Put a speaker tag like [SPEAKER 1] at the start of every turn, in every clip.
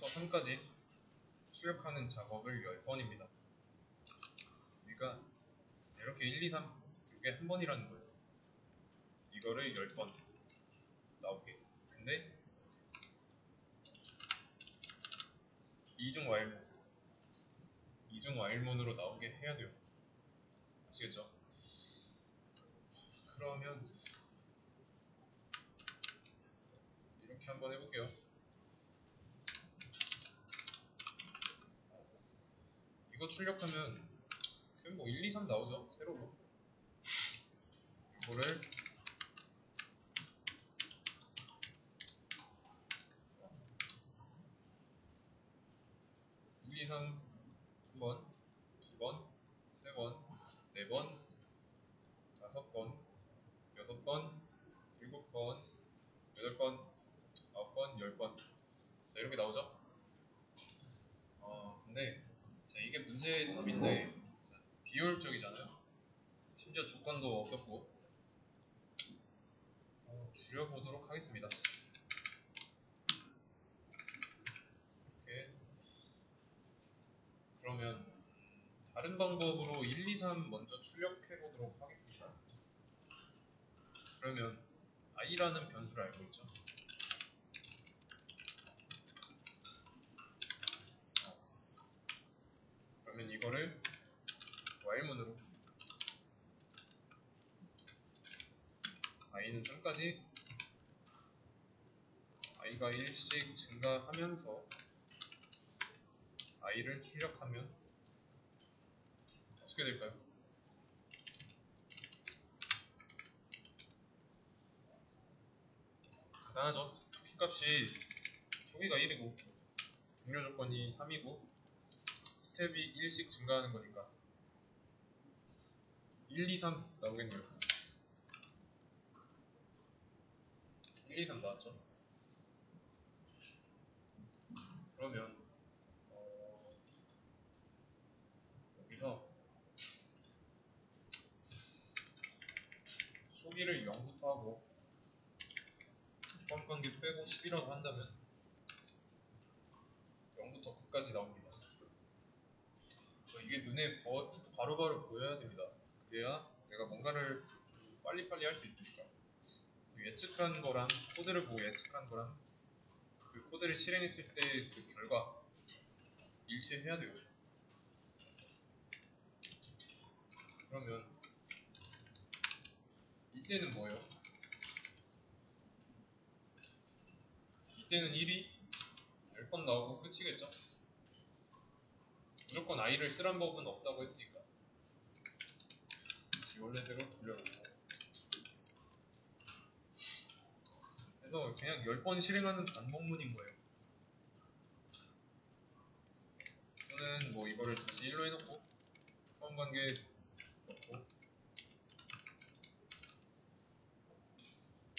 [SPEAKER 1] 1부터 3까지 출력하는 작업을 10번입니다. 그러니까 이렇게 1, 2, 3 이게 한 번이라는 거예요. 이거를 10번 나오게. 근데 이중 와일문으로 나오게 해야 돼요. 아시겠죠? 그러면 이렇게 한번 해볼게요. 이거 출력하면 그냥 뭐 1, 2, 3 나오죠. 세로로. 이거를 1, 2, 3 1번, 2번, 3번, 4번, 5번, 6번, 7번, 8번, 9번, 10번. 자, 이렇게 나오죠? 근데 자, 이게 문제의 답인데 자, 비효율적이잖아요? 심지어 조건도 어렵고 줄여보도록 하겠습니다. 이렇게. 그러면 다른 방법으로 1, 2, 3 먼저 출력해보도록 하겠습니다. 그러면 i라는 변수를 알고 있죠? 그러면 이거를 while문으로 i는 3까지 i가 1씩 증가하면서 i를 출력하면 어떻게 될까요? 간단하죠? 초기값이 초기가 1이고 종료 조건이 3이고 스텝이 1씩 증가하는 거니까 1, 2, 3 나오겠네요. 1, 2, 3 나왔죠? 그러면 여기서 초기를 0부터 하고 포함관계 빼고 10이라고 한다면 0부터 9까지 나옵니다. 이게 눈에 바로바로 보여야 됩니다. 그래야 내가 뭔가를 좀 빨리빨리 할 수 있으니까. 예측한 거랑 코드를 보고 예측한 거랑 그 코드를 실행했을 때 그 결과 일치해야 돼요. 그러면 이때는 뭐예요? 이때는 1이 10번 나오고 끝이겠죠? 무조건 i를 쓰란 법은 없다고 했으니까 원래대로 돌려놓고 그래서 그냥 10번 실행하는 반복문인 거예요. 또는 뭐 이거를 다시 1로 해놓고 포함관계 넣고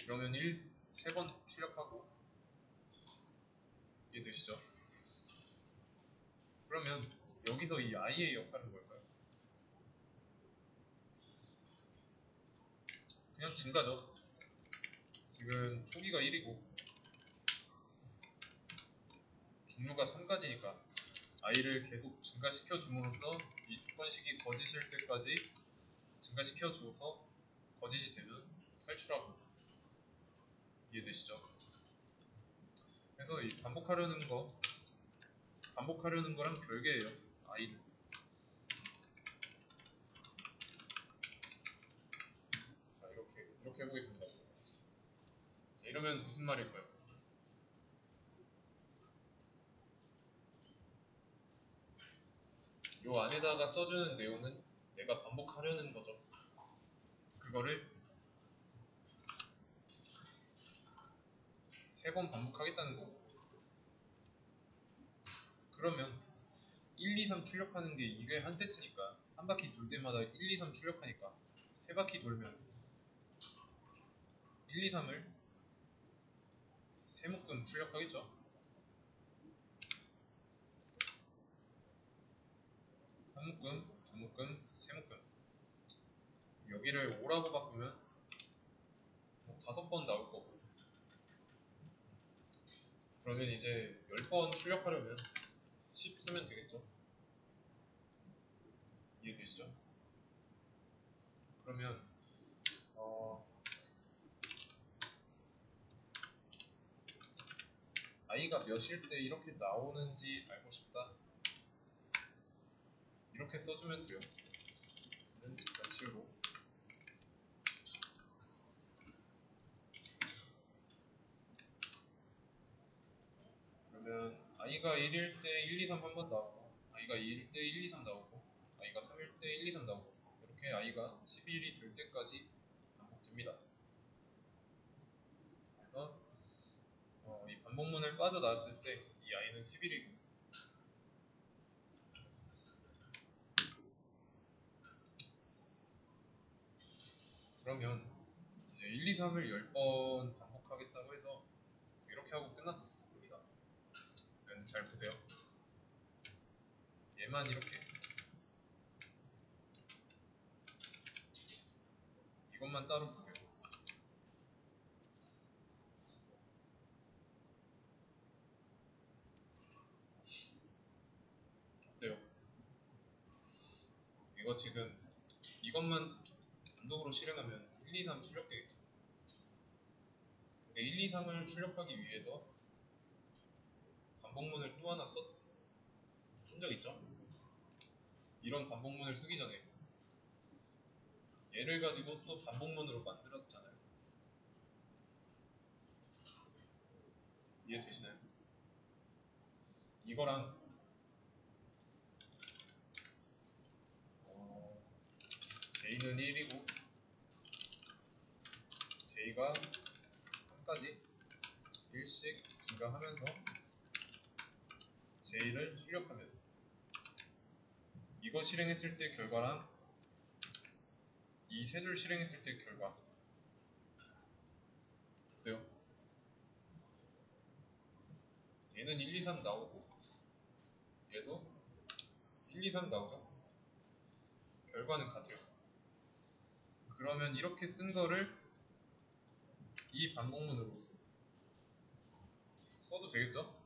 [SPEAKER 1] 이러면 3번 출력하고 이해되시죠? 그러면 여기서 이 i의 역할은 뭘까요? 그냥 증가죠. 지금 초기가 1이고 중류가 3까지니까 i를 계속 증가시켜 줌으로써 이 조건식이 거짓일 때까지 증가시켜 주어서 거짓이 되면 탈출하고 이해되시죠? 그래서 이 반복하려는 거랑 별개예요. i는. 자, 이렇게 해보겠습니다. 자, 이러면 무슨 말일까요? 요 안에다가 써주는 내용은 내가 반복하려는 거죠. 그거를 3번 반복하겠다는 거고. 그러면 1, 2, 3 출력하는 게 이게 한 세트니까 한 바퀴 돌 때마다 1, 2, 3 출력하니까 3바퀴 돌면 1, 2, 3을 3묶음 출력하겠죠? 한 묶음, 두 묶음, 3묶음. 여기를 5라고 바꾸면 뭐 5번 나올 거고 그러면 이제 10번 출력하려면 10 쓰면 되겠죠? 이해되시죠? 그러면 i가 몇일 때 이렇게 나오는지 알고 싶다. 이렇게 써주면 돼요. 얘는 잠깐 치우고. 그러면 i가 1일 때 1, 2, 3 한 번 나오고, i가 2일 때 1, 2, 3 나오고, i가 3일 때 1, 2, 3 나오고, 이렇게 i가 11이 될 때까지 반복됩니다. 그래서 이 반복문을 빠져나왔을 때 이 i는 11이고, 그러면 이제 1, 2, 3을 10번 반복하겠다고 해서 이렇게 하고 끝났었습니다. 근데 잘 보세요. 얘만 이렇게, 이것만 따로 보세요. 어때요? 이거 지금 이것만 단독으로 실행하면 1, 2, 3 출력되겠죠. 근데 1, 2, 3을 출력하기 위해서 반복문을 또 하나 쓴 적 있죠? 이런 반복문을 쓰기 전에 얘를 가지고 또 반복문으로 만들었잖아요. 이해되시나요? 이거랑 j는 1이고 j가 3까지 1씩 증가하면서 j를 출력하면 이거 실행했을 때 결과랑 이 세 줄 실행했을 때 결과 어때요? 얘는 1, 2, 3 나오고 얘도 1, 2, 3 나오죠? 결과는 같아요. 그러면 이렇게 쓴 거를 이 반복문으로 써도 되겠죠?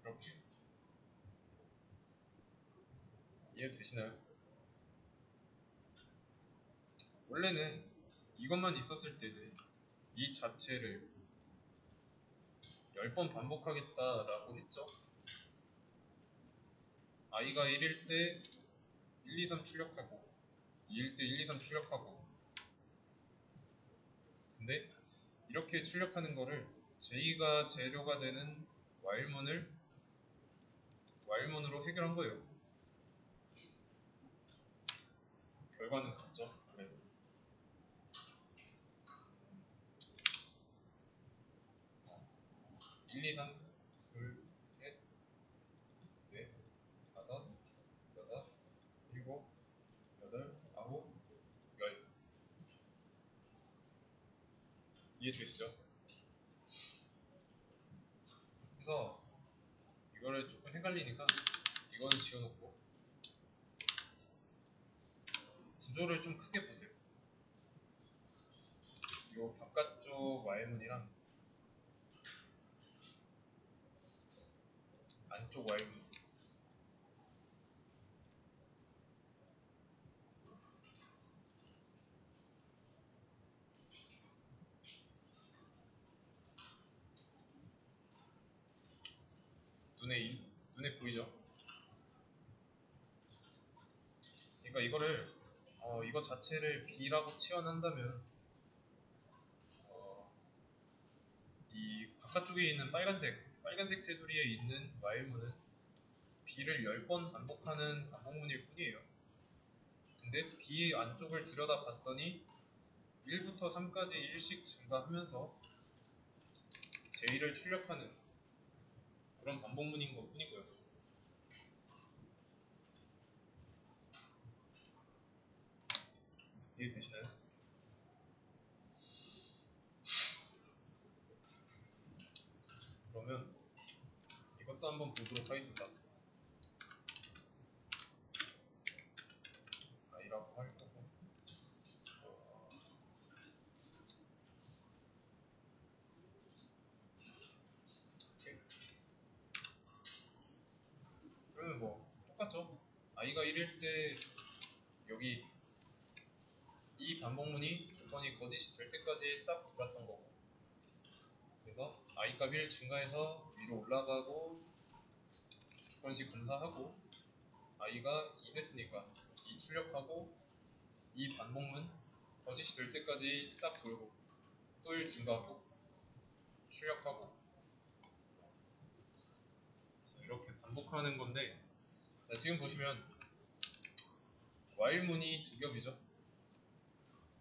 [SPEAKER 1] 이렇게 이해되시나요? 원래는 이것만 있었을 때는 이 자체를 10번 반복하겠다라고 했죠. i가 1일 때 1, 2, 3 출력하고 2일 때 1, 2, 3 출력하고 근데 이렇게 출력하는 거를 j가 재료가 되는 while문으로 해결한 거예요. 결과는 같죠. 그래도 1, 2, 3, 둘, 셋, 넷, 다섯, 여섯, 일곱, 여덟, 아홉, 열. 이해되시죠? 그래서 이거를 조금 헷갈리니까 이거는 지워놓고 구조를 좀 크게 보세요. 이 바깥쪽 while문이랑 안쪽 while문 눈에 보이죠? 그러니까 이거를 이거 자체를 B라고 치환한다면 이 바깥쪽에 있는 빨간색 테두리에 있는 while문은 B를 10번 반복하는 반복문일 뿐이에요. 근데 B 안쪽을 들여다봤더니 1부터 3까지 1씩 증가하면서 J를 출력하는 그런 반복문인 것 뿐이고요. 이해되시나요? 그러면 이것도 한번 보도록 하겠습니다. 똑같죠? i가 1일 때 여기 이 반복문이 조건이 거짓이 될 때까지 싹 돌았던 거고, 그래서 i 값 1 증가해서 위로 올라가고 조건식 검사하고 i가 2 됐으니까 2 출력하고 이 반복문 거짓이 될 때까지 싹 돌고 또 1 증가하고 출력하고 이렇게 반복하는 건데, 지금 보시면 while문이 두 겹이죠.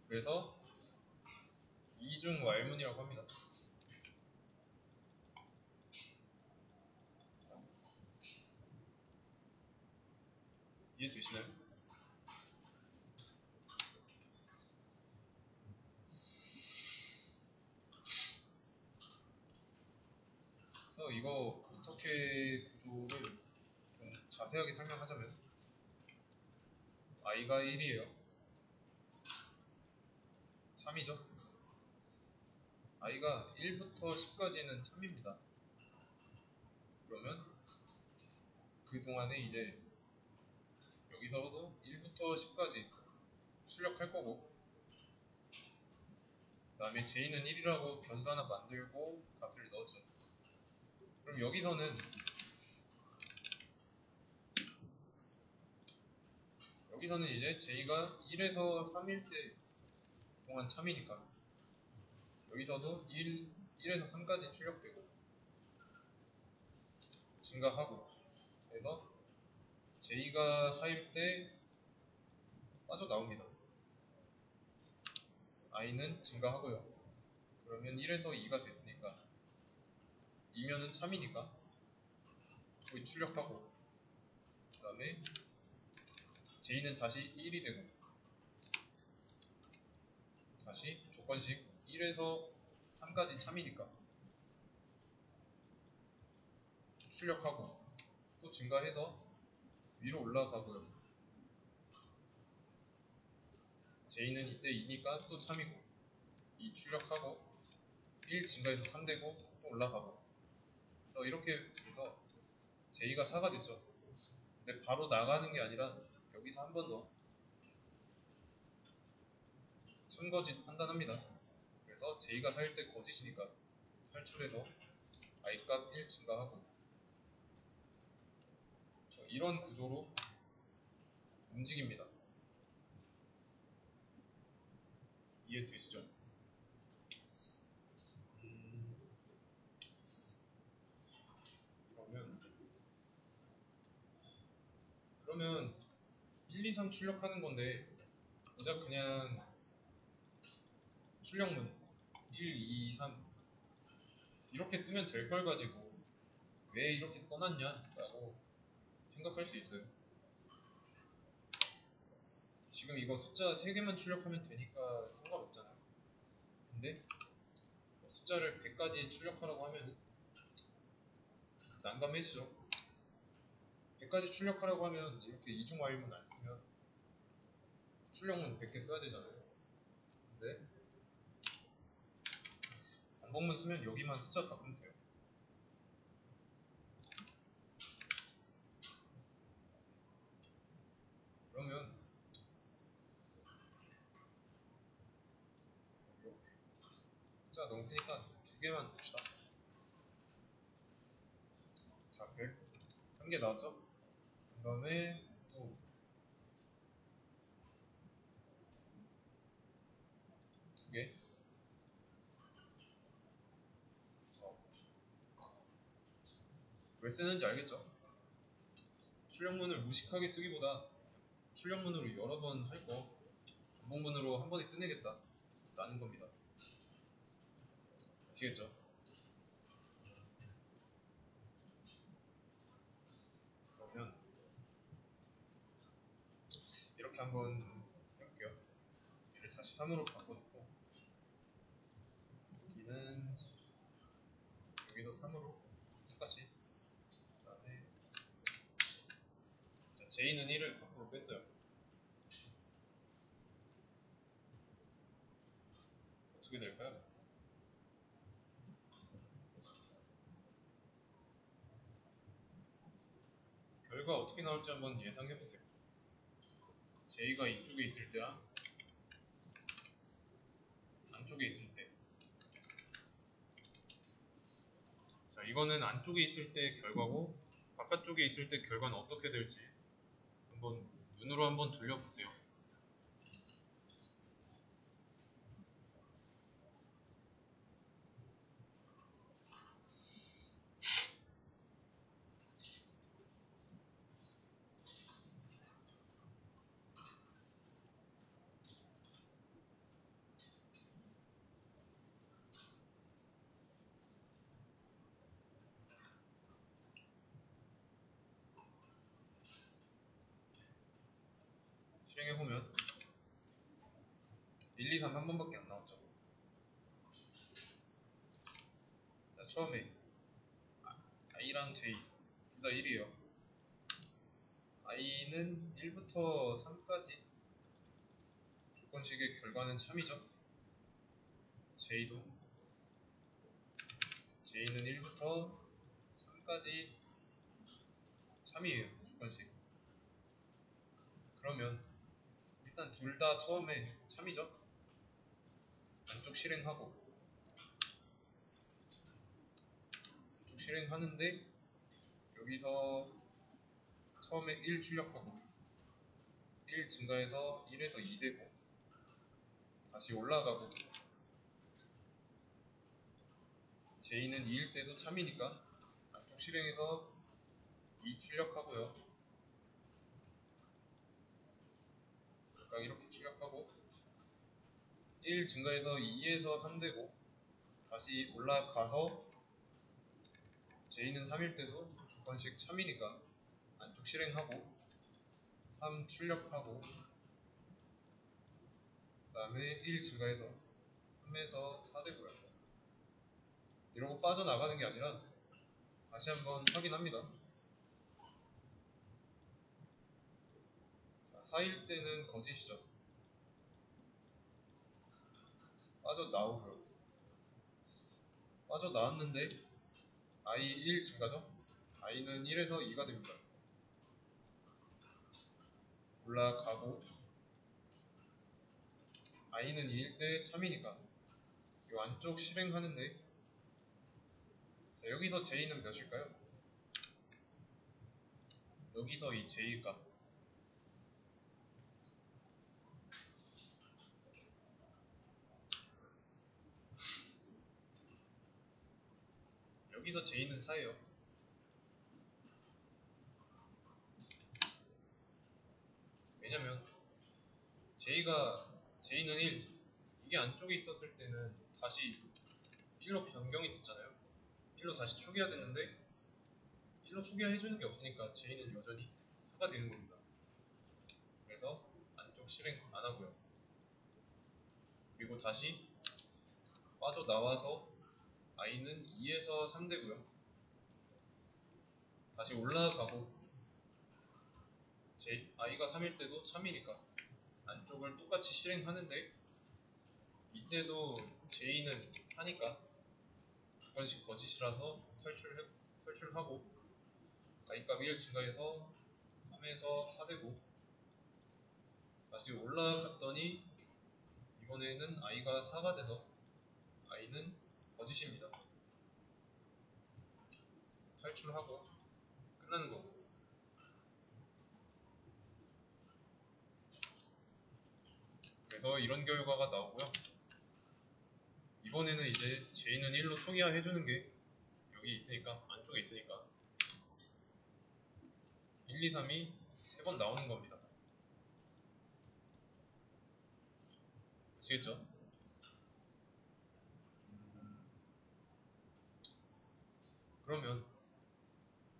[SPEAKER 1] 그래서 이중 while문이라고 합니다. 이해되시나요? 그래서 이거 어떻게 구조를 좀 자세하게 설명하자면 i가 1이에요. 참이죠. i가 1부터 10까지는 참입니다. 그러면 그동안에 이제 여기서도 1부터 10까지 출력할 거고, 그 다음에 j는 1이라고 변수 하나 만들고 값을 넣었죠. 그럼 여기서는 이제 j가 1에서 3일 때 동안 참이니까 여기서도 1에서 3까지 출력되고 증가하고 해서 j가 4일 때 빠져나옵니다. i는 증가하고요. 그러면 1에서 2가 됐으니까 2면은 참이니까 거기 출력하고, 그 다음에 j는 다시 1이 되고 다시 조건식 1에서 3까지 참이니까 출력하고 또 증가해서 위로 올라가고요. j는 이때 2니까 또 참이고 2 출력하고 1 증가해서 3 되고 또 올라가고, 그래서 이렇게 해서 j가 4가 됐죠. 근데 바로 나가는 게 아니라 여기서 한 번 더 참거짓 판단합니다. 그래서 j가 4일 때 거짓이니까 탈출해서 i 값 1 증가하고, 이런 구조로 움직입니다. 이해되시죠? 그러면 1, 2, 3 출력하는 건데 고작 그냥 출력문 1, 2, 3 이렇게 쓰면 될 걸 가지고 왜 이렇게 써놨냐 라고 생각할 수 있어요. 지금 이거 숫자 3개만 출력하면 되니까 상관없잖아요. 근데 숫자를 100까지 출력하라고 하면 난감해지죠. 100까지 출력하라고 하면 이렇게 이중 while문 안 쓰면 출력문 100개 써야 되잖아요. 근데 반복문 쓰면 여기만 숫자 바꾸면 돼요. 그러면 숫자 너무 크니까 2개만 둡시다. 자, 100 한 개 나왔죠? 그 다음에 또 2개. 왜 쓰는지 알겠죠? 출력문을 무식하게 쓰기보다 출력문으로 여러 번 할 거 반복문으로 한 번에 끝내겠다 라는 겁니다. 아시겠죠? 그러면 이렇게 한번 해볼게요. 얘를 다시 3으로 바꿔놓고 여기는 여기도 3으로 똑같이, 그 다음에 j는 1을 밖으로 뺐어요. 어떻게 될까요? 결과 어떻게 나올지 한번 예상해보세요. J가 이쪽에 있을 때랑 안쪽에 있을 때. 자, 이거는 안쪽에 있을 때 결과고 바깥쪽에 있을 때 결과는 어떻게 될지 한번 눈으로 한번 돌려보세요. 실행해보면 1, 2, 3 한 번밖에 안 나왔죠. 자, 처음에 i랑 j 둘 다 1이에요. i는 1부터 3까지 조건식의 결과는 참이죠. j는 1부터 3까지 참이에요. 조건식. 그러면 일단 둘 다 처음에 참이죠. 안쪽 실행하고 안쪽 실행하는데 여기서 처음에 1 출력하고 1 증가해서 1에서 2 되고 다시 올라가고 j는 2일 때도 참이니까 안쪽 실행해서 2 출력하고요. 각각 이렇게 출력하고 1 증가해서 2에서 3 되고 다시 올라가서 j는 3일 때도 조건식 참이니까 안쪽 실행하고 3 출력하고 그 다음에 1 증가해서 3에서 4 되고요. 이러고 빠져나가는 게 아니라 다시 한번 확인합니다. 자, 4일 때는 거짓이죠. 빠져나오고요. 빠져나왔는데 i 1 증가죠? i는 1에서 2가 됩니다. 올라가고 i는 2일 때 참이니까 이 안쪽 실행하는데 자, 여기서 j는 몇일까요? 여기서 이 j가 여기서 j는 4예요. 왜냐면 j는 1 이게 안쪽에 있었을 때는 다시 1로 변경이 됐잖아요. 1로 다시 초기화됐는데 1로 초기화해주는 게 없으니까 j는 여전히 4가 되는 겁니다. 그래서 안쪽 실행 안 하고요. 그리고 다시 빠져나와서 i는 2에서 3 되고요. 다시 올라가고 i가 3일 때도 참이니까 안쪽을 똑같이 실행하는데 이때도 j는 4니까 조건식 거짓이라서 탈출하고 i 값이 1 증가해서 3에서 4 되고 다시 올라갔더니 이번에는 i가 4가 돼서 i는 거짓입니다. 탈출하고 끝나는 거고. 그래서 이런 결과가 나오고요. 이번에는 이제 j는 1로 초기화 해주는 게 여기 있으니까 안쪽에 있으니까 1, 2, 3이 3번 나오는 겁니다. 아시겠죠? 그러면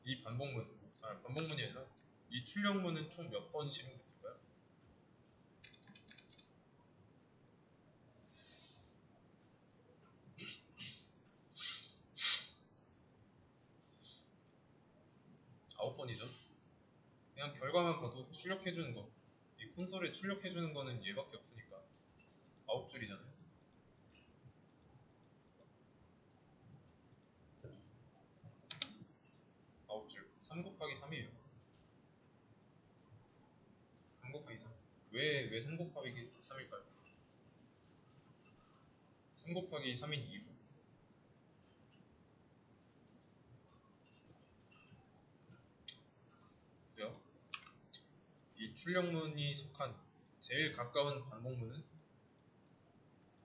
[SPEAKER 1] 이 반복문이 아니라 이 출력문은 총 몇 번 실행됐을까요? 아홉 번이죠. 그냥 결과만 봐도 출력해주는 거, 이 콘솔에 출력해주는 거는 얘밖에 없으니까 9줄이잖아요. 9줄. 3 곱하기 3이에요. 곱하기 3. 왜 3 곱하기 3일까요? 3 곱하기 3인 이유. 보세요. 이 출력문이 속한 제일 가까운 반복문은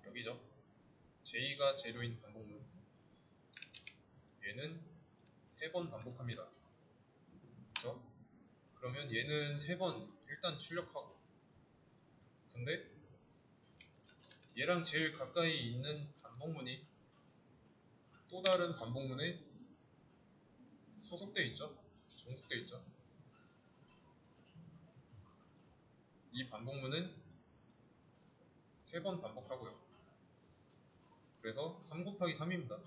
[SPEAKER 1] 여기죠. J가 재료인 반복문. 얘는 3번 반복합니다. 그렇죠? 그러면 얘는 3번 일단 출력하고, 근데 얘랑 제일 가까이 있는 반복문이 또 다른 반복문에 소속돼 있죠? 종속돼 있죠? 이 반복문은 3번 반복하고요. 그래서 3 곱하기 3입니다.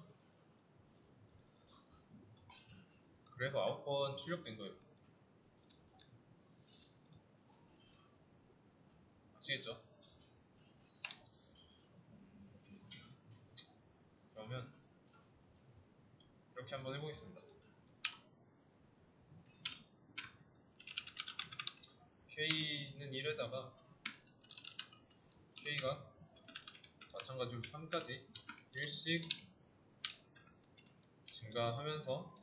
[SPEAKER 1] 그래서 9번 출력된 거예요. 아시겠죠? 그러면 이렇게 한번 해보겠습니다. K는 1에다가 K가 마찬가지로 3까지 1씩 증가하면서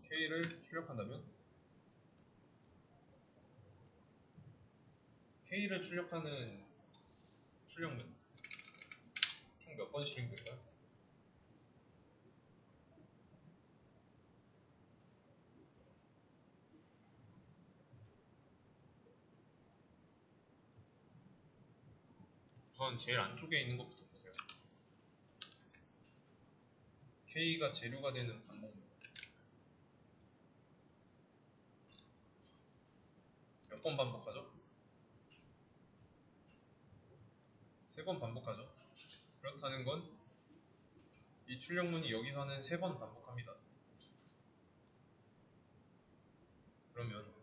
[SPEAKER 1] K를 출력한다면 K를 출력하는 출력문 총 몇 번 실행될까요? 우선 제일 안쪽에 있는 것부터 보세요. K가 재료가 되는 반복문 몇 번 반복하죠? 3번 반복하죠. 그렇다는 건 이 출력문이 여기서는 3번 반복합니다. 그러면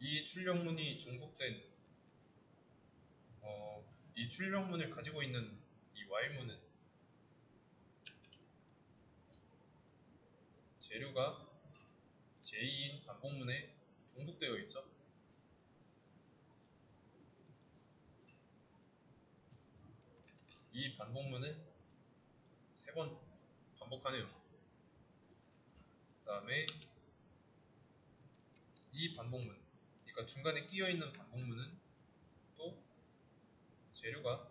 [SPEAKER 1] 이 출력문이 종속된 이 출력문을 가지고 있는 이 while문은 재료가 J인 반복문에 종속되어 있죠. 이 반복문은 3번 반복하네요. 그 다음에 이 반복문, 그러니까 중간에 끼어있는 반복문은 또 재료가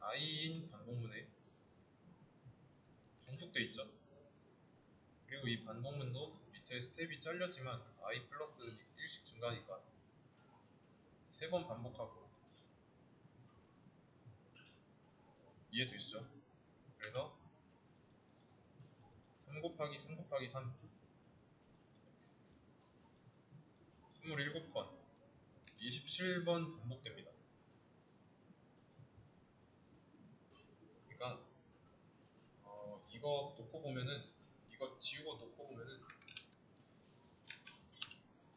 [SPEAKER 1] I인 반복문에 종속되어 있죠. 그리고 이 반복문도 밑에 스텝이 잘렸지만 I 플러스 1씩 증가하니까 3번 반복하고, 이해되시죠? 그래서 3 곱하기 3 곱하기 3 27번 27번 반복됩니다. 그러니까 이거 놓고 보면은, 이거 지우고 놓고 보면은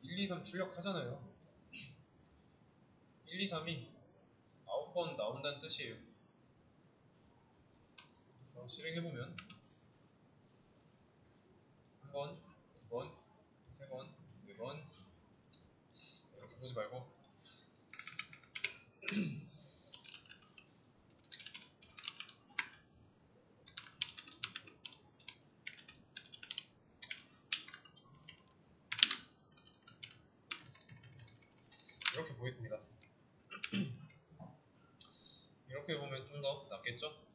[SPEAKER 1] 1, 2, 3 출력하잖아요. 1, 2, 3이 9번 나온다는 뜻이에요. 그래서 실행해보면 1번, 2번, 3번, 4번 이렇게 보지 말고 이렇게 보겠습니다. 이렇게 보면 좀 더 낫겠죠?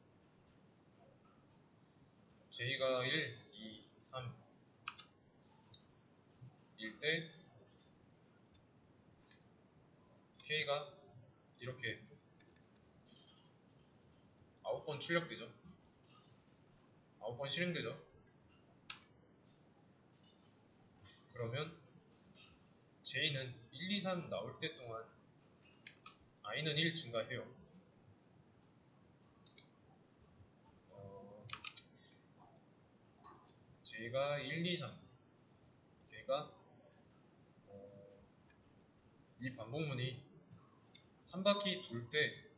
[SPEAKER 1] J가 1, 2, 3 일 때 K가 이렇게 9번 출력되죠? 9번 실행되죠? 그러면 J는 1, 2, 3 나올 때 동안 I는 1 증가해요. J가 1, 2, 3 얘가 이 반복문이 한 바퀴 돌 때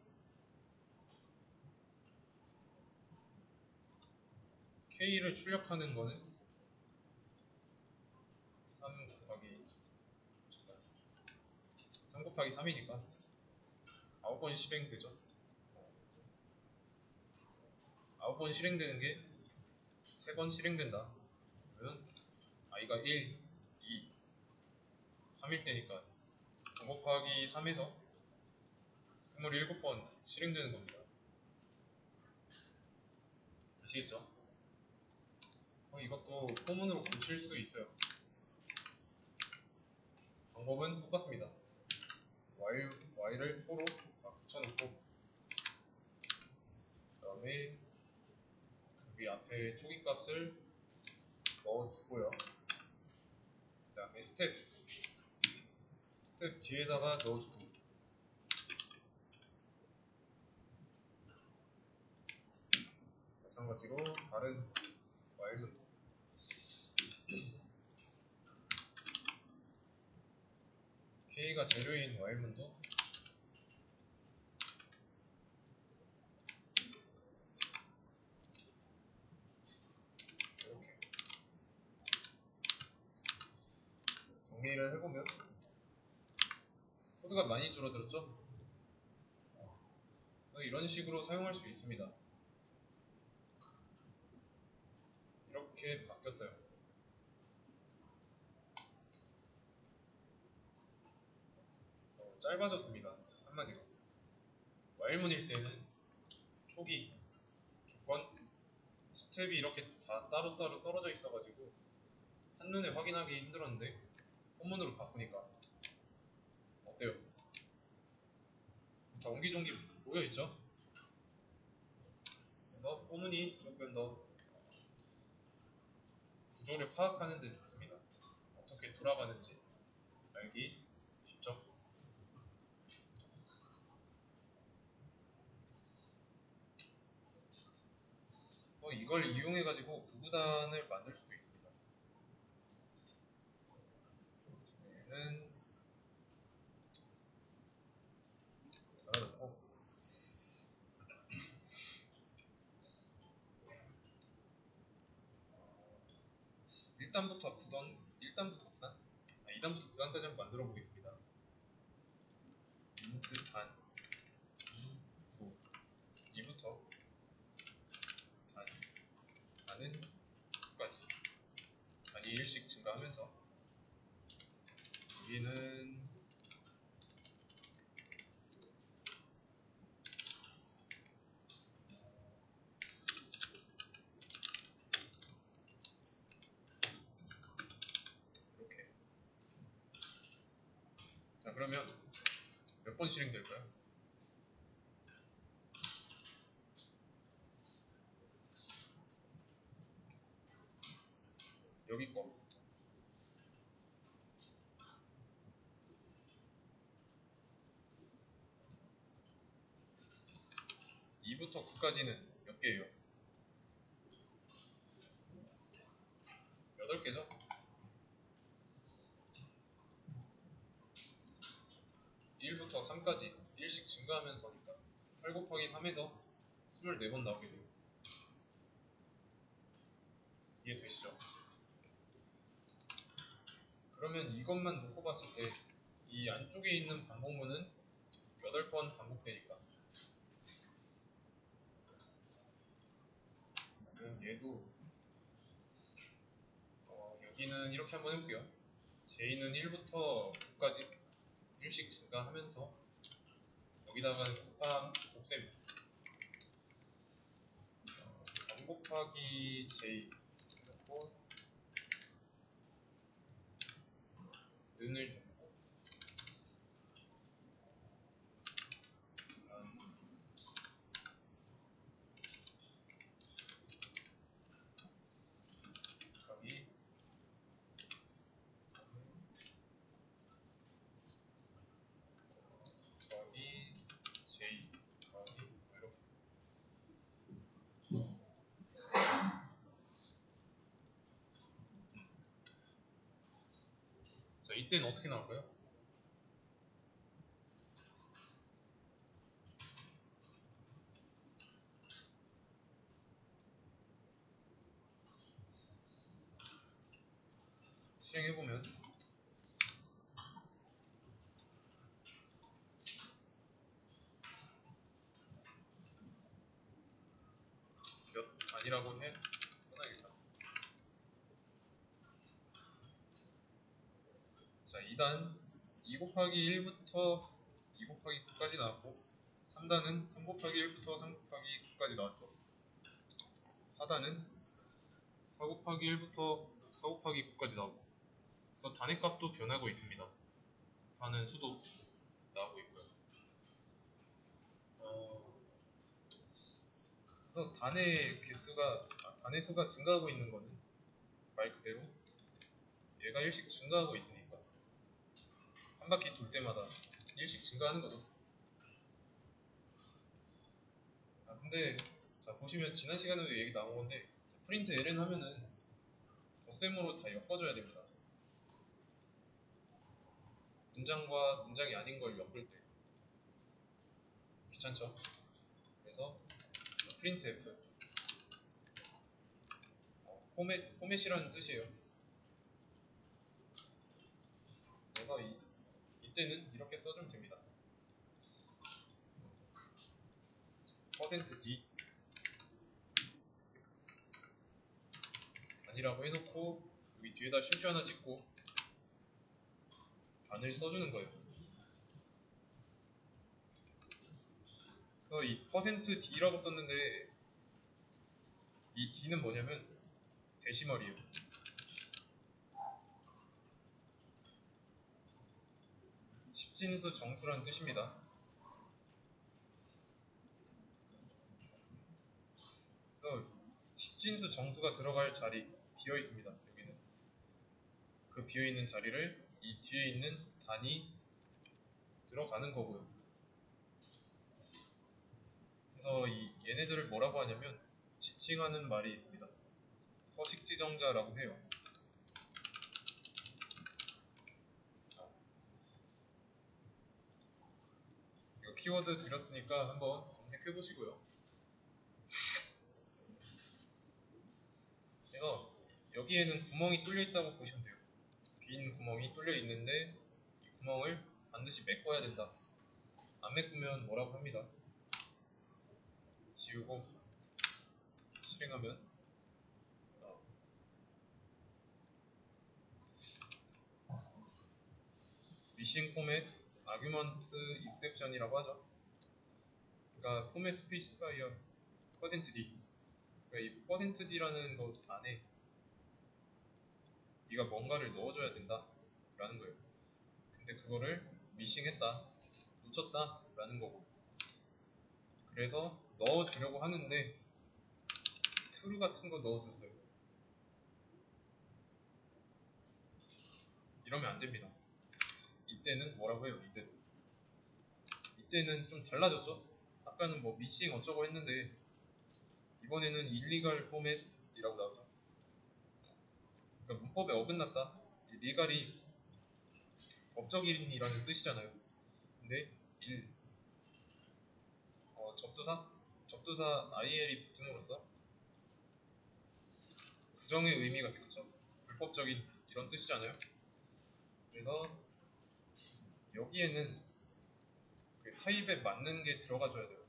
[SPEAKER 1] K를 출력하는 거는 3 곱하기 3 곱하기 3이니까 9번 실행되죠. 9번 실행되는 게 3번 실행된다. 그러면 i가 1, 2, 3일 때니까 9 곱하기 3에서 27번 실행되는 겁니다. 아시겠죠? 이것도 포문으로 고칠 수 있어요. 방법은 똑같습니다. y를 포로 다 붙여놓고 그 다음에 여기 앞에 초기값을 넣어주고요. 그 다음에 스텝 뒤에다가 넣어주고 마찬가지로 다른 y문 k가 재료인 y문도 이렇게 정리를 해보면 코드가 많이 줄어들었죠? 그래서 이런 식으로 사용할 수 있습니다. 이렇게 바뀌었어요. 짧아졌습니다. 한마디로 while문일 때는 초기, 주권, 스텝이 이렇게 다 따로따로 떨어져 있어가지고 한눈에 확인하기 힘들었는데 포문으로 바꾸니까 어때요? 자, 옹기종기 모여있죠? 그래서 포문이 조금 더 구조를 파악하는 데 좋습니다. 어떻게 돌아가는지 알기 쉽죠? 그래서 이걸 이용해가지고 구구단을 만들 수도 있습니다. 얘는 닫아놓고 1단부터 9단, 1단부터 9단? 2단부터 9단까지 한번 만들어 보겠습니다. int 단 9, 2부터 단은 9까지 단이 1씩 증가하면서 여기는 이렇게. 자, 그러면 몇 번 실행될까요? 여기 거 2부터 9까지는 몇 개예요? 8개죠? 1부터 3까지 1씩 증가하면서니까 8 곱하기 3에서 24번 나오게 돼요. 이해되시죠? 그러면 이것만 놓고 봤을 때 이 안쪽에 있는 반복문은 8번 반복되니까 그럼 얘도 여기는 이렇게 한번 해볼게요. J는 1부터 9까지 1씩 증가하면서 여기다가 곱셈 0 곱하기 J 넣고 는을 넣고 곱하기 더하기 J 더하기 이렇게. 자, 이때는 어떻게 나올까요? 실행해보면 몇 단이라고 해 써놔야겠다. 자, 2단 2 곱하기 1부터 2 곱하기 9까지 나왔고, 3단은 3 곱하기 1부터 3 곱하기 9까지 나왔죠. 4단은 4 곱하기 1부터 4 곱하기 9까지 나오고, 그래서 단의 값도 변하고 있습니다. 하는 수도 나오고 있고요. 그래서 단의 수가 증가하고 있는 거는 말 그대로 얘가 1씩 증가하고 있으니까 한 바퀴 돌 때마다 1씩 증가하는 거죠. 근데 자, 보시면 지난 시간에도 얘기 나온 건데, 프린트 ln 하면은 덧셈으로 다 엮어줘야 됩니다. 문장과 문장이 아닌 걸 엮을 때 귀찮죠? 그래서 printf 포맷이라는 뜻이에요. 그래서 이때는 이렇게 써주면 됩니다. %d 단이라고 해놓고 여기 뒤에다 쉼표 하나 찍고 단을 써주는 거예요. 그래서 이 %d라고 썼는데 이 d는 뭐냐면 데시멀이에요. 십진수 정수라는 뜻입니다. 그래서 십진수 정수가 들어갈 자리 비어 있습니다. 여기는 그 비어 있는 자리를 이 뒤에 있는 단이 들어가는 거고요. 그래서 얘네들을 뭐라고 하냐면 지칭하는 말이 있습니다. 서식지정자라고 해요. 이거 키워드 드렸으니까 한번 검색해 보시고요. 그래서 여기에는 구멍이 뚫려 있다고 보시면 돼요. 빈 구멍이 뚫려 있는데 이 구멍을 반드시 메꿔야 된다. 안 메꾸면 뭐라고 합니다. 지우고 실행하면 미싱 포맷 아규먼트 익셉션이라고 하죠. 그러니까 포맷 스페이스바이어 %d, 그러니까 이 %d라는 것 안에 네가 뭔가를 넣어줘야 된다 라는 거예요. 근데 그거를 미싱했다, 놓쳤다 라는 거고, 그래서 넣어주려고 하는데 true 같은 거 넣어줬어요. 이러면 안 됩니다. 이때는 뭐라고 해요? 이때는 좀 달라졌죠? 아까는 뭐 미싱 어쩌고 했는데 이번에는 일리갈 포맷이라고 나오죠. 그러니까 문법에 어긋났다. 이 리갈이 법적인이라는 뜻이잖아요. 근데 접두사 il이 붙음으로써 부정의 의미가 되겠죠. 불법적인 이런 뜻이잖아요. 그래서 여기에는 그 타입에 맞는 게 들어가줘야 돼요.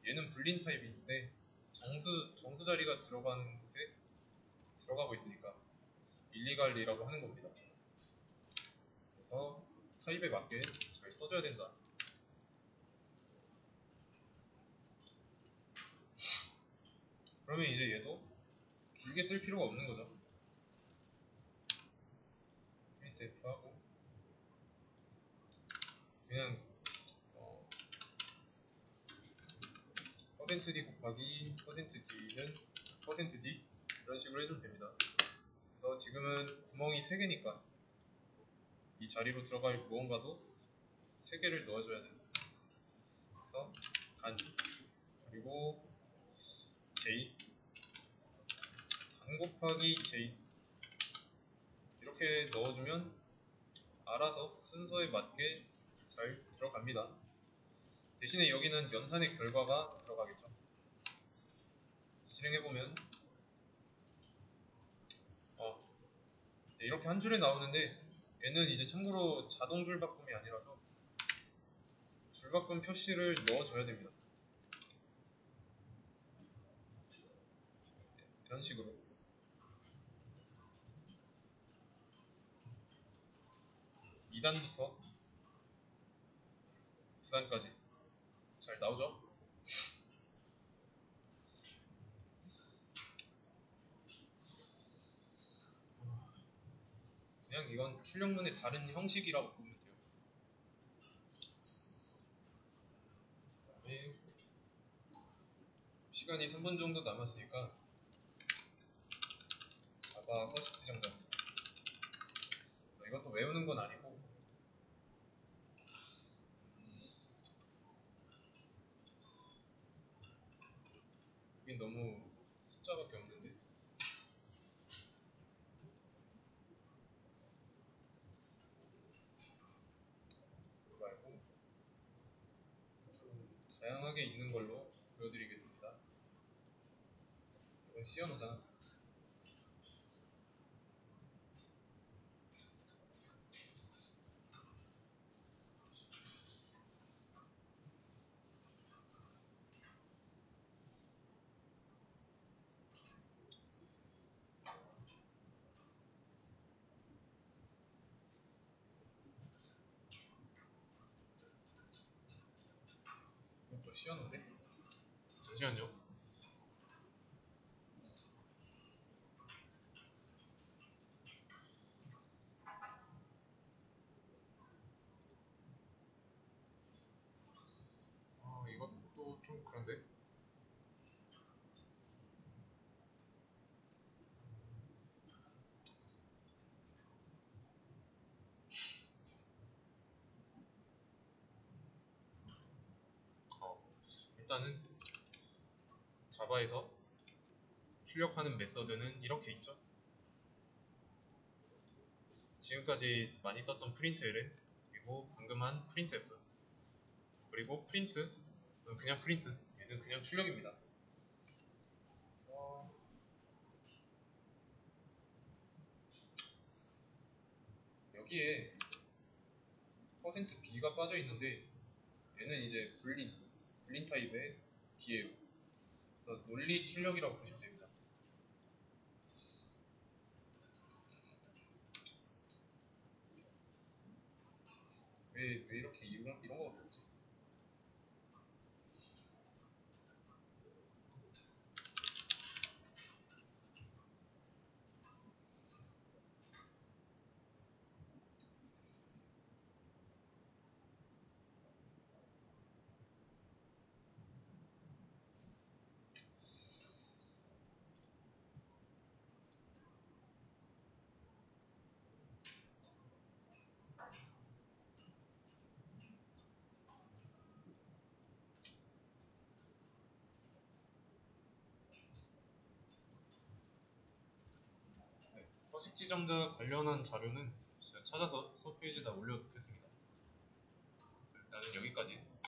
[SPEAKER 1] 얘는 불린 타입인데 정수 자리가 들어가는 곳에 들어가고 있으니까 일리갈리라고 하는 겁니다. 그래서 타입에 맞게 잘 써줘야 된다. 그러면 이제 얘도 길게 쓸 필요가 없는 거죠. printf 하고 그냥 %d 곱하기 %d는 %d 이런 식으로 해주면 됩니다. 그래서 지금은 구멍이 3개니까 이 자리로 들어갈 무언가도 3개를 넣어줘야 돼요. 그래서 단 그리고 j 단 곱하기 j 이렇게 넣어주면 알아서 순서에 맞게 잘 들어갑니다. 대신에 여기는 연산의 결과가 들어가겠죠. 실행해보면 이렇게 한 줄에 나오는데 얘는 이제 참고로 자동 줄바꿈이 아니라서 줄바꿈 표시를 넣어줘야 됩니다. 이런 식으로 2단부터 9단까지 잘 나오죠? 그냥 이건 출력문의 다른 형식이라고 보면 돼요. 그다음에 시간이 3분 정도 남았으니까 자바 서식 지정자 이것도 외우는 건 아니고 여긴 너무 숫자밖에 없는데 그거 말고 좀 다양하게 있는 걸로 보여드리겠습니다. 이건 씌워놓잖아. 이건 또 씌워놓네. 잠시만요. 이것도 좀 그런데. 일단은 자바에서 출력하는 메서드는 이렇게 있죠. 지금까지 많이 썼던 프린트LN 그리고 방금 한 프린트F 그리고 프린트 그냥 프린트 얘는 그냥 출력입니다. 그래서 여기에 %b가 빠져 있는데 얘는 이제 불린 타입의 B예요. 그래서 논리 출력이라고 보시면 됩니다. 왜 이렇게 이런 거가 없지? 네, 서식 지정자 관련한 자료는 제가 찾아서 수업 페이지에다 올려놓겠습니다. 일단은 여기까지.